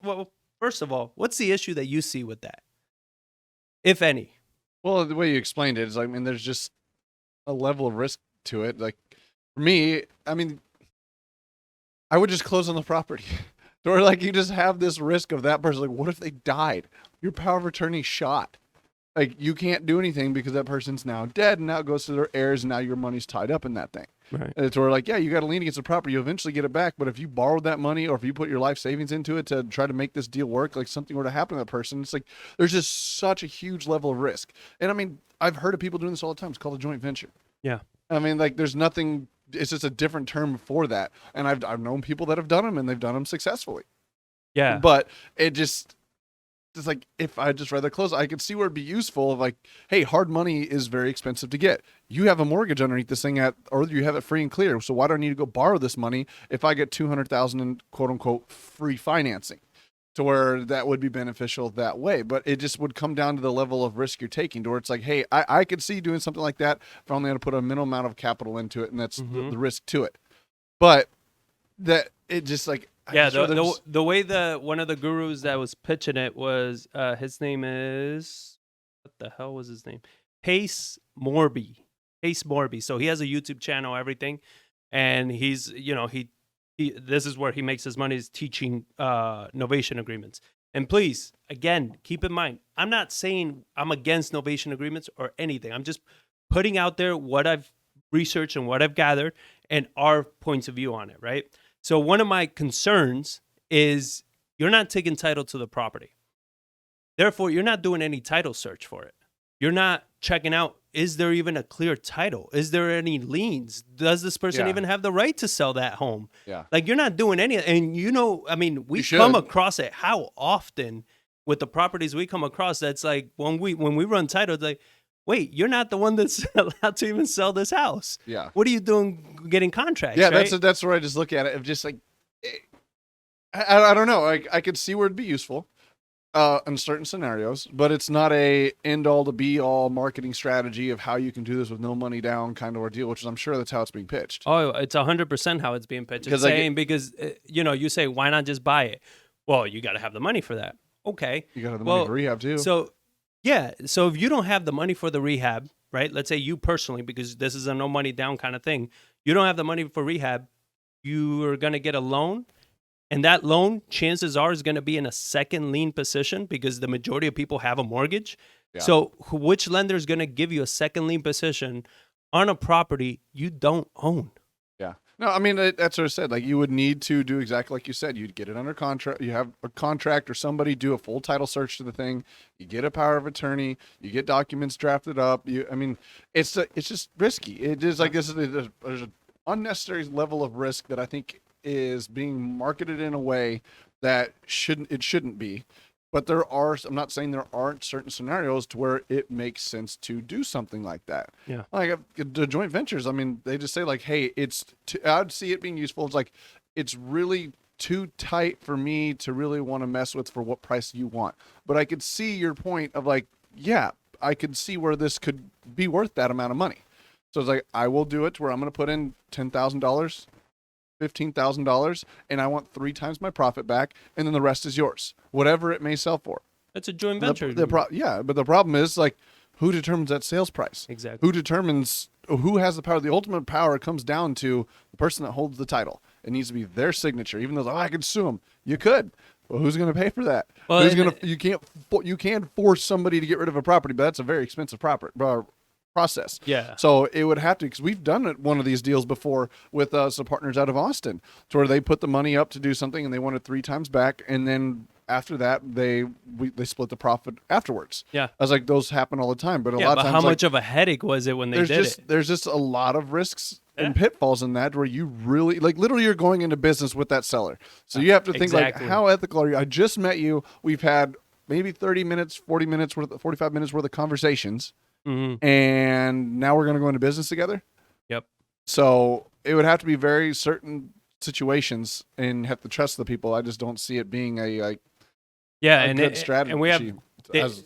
well, first of all, what's the issue that you see with that, if any? Well, the way you explained it is, I mean, there's just a level of risk to it. Like for me, I mean, I would just close on the property. Or like you just have this risk of that person. Like, what if they died? Your power of attorney shot. Like you can't do anything because that person's now dead, and now it goes to their heirs, and now your money's tied up in that thing. Right. And it's where like, yeah, you got to lean against the property. You eventually get it back, but if you borrowed that money or if you put your life savings into it to try to make this deal work, like something were to happen to that person, it's like there's just such a huge level of risk. And I mean, I've heard of people doing this all the time. It's called a joint venture. Yeah. I mean, like there's nothing. It's just a different term for that. And I've known people that have done them, and they've done them successfully. Yeah. But it just like if I just rather close, I could see where it'd be useful of like, hey, hard money is very expensive to get. You have a mortgage underneath this thing or you have it free and clear. So why do I need to go borrow this money if I get $200,000 in quote unquote free financing? To where that would be beneficial that way. But it just would come down to the level of risk you're taking, to where it's like, hey, I could see doing something like that if I only had to put a minimal amount of capital into it, and that's the risk to it. But that it just like, yeah, the way one of the gurus that was pitching it was, his name is, what the hell was his name? Pace Morby. So he has a YouTube channel, everything, and he's, he this is where he makes his money, is teaching novation agreements. And please, again, keep in mind, I'm not saying I'm against novation agreements or anything. I'm just putting out there what I've researched and what I've gathered and our points of view on it, right? So one of my concerns is you're not taking title to the property. Therefore, you're not doing any title search for it. You're not checking out, is there even a clear title? Is there any liens? Does this person even have the right to sell that home? Yeah. Like you're not doing any, and I mean, we come across it how often with the properties we come across. That's like when we run title, it's like, wait, you're not the one that's allowed to even sell this house. Yeah. What are you doing getting contracts? Yeah, right? that's where I just look at it of just like, I don't know. I could see where it'd be useful in certain scenarios, but it's not a end all to be all marketing strategy of how you can do this with no money down kind of ordeal, which is, I'm sure that's how it's being pitched. Oh, it's 100% how it's being pitched. It's saying because, you say, why not just buy it? Well, you got to have the money for that. Okay. You got to have the money for rehab too. So, yeah. So if you don't have the money for the rehab, right? Let's say you personally, because this is a no money down kind of thing, you don't have the money for rehab, you are going to get a loan. And that loan, chances are, is going to be in a second lien position because the majority of people have a mortgage. Yeah. So which lender is going to give you a second lien position on a property you don't own? Yeah. No, I mean, that's what I said. Like, you would need to do exactly like you said. You'd get it under contract. You have a contract or somebody do a full title search to the thing. You get a power of attorney. You get documents drafted up. It's just risky. It is like there's an unnecessary level of risk that I think is being marketed in a way that shouldn't be. But I'm not saying there aren't certain scenarios to where it makes sense to do something like that. Yeah. Like the joint ventures, I mean, they just say like, hey, I'd see it being useful. It's like, it's really too tight for me to really want to mess with for what price you want. But I could see your point of like, yeah, I could see where this could be worth that amount of money. So it's like, I will do it to where I'm going to put in $10,000, $15,000, and I want 3 times my profit back, and then the rest is yours, whatever it may sell for. That's a joint venture. Yeah, but the problem is like, who determines that sales price? Exactly. Who has the power? The ultimate power comes down to the person that holds the title. It needs to be their signature. Even though I could sue them, you could. Well, who's going to pay for that? Well, you can't force somebody to get rid of a property, but that's a very expensive process. Yeah. So it would have to, because we've done one of these deals before with some partners out of Austin, to where they put the money up to do something and they wanted 3 times back, and then after that they split the profit afterwards. Yeah. I was like, those happen all the time, but a lot of times, how much of a headache was it when they did it? There's just a lot of risks and pitfalls in that, where you really, like, literally you're going into business with that seller. So you have to think like, how ethical are you? I just met you. We've had maybe 30 minutes, 45 minutes worth of conversations. Mm-hmm. And now we're going to go into business together. Yep. So it would have to be very certain situations and have to trust the people. I just don't see it being a good strategy. And we have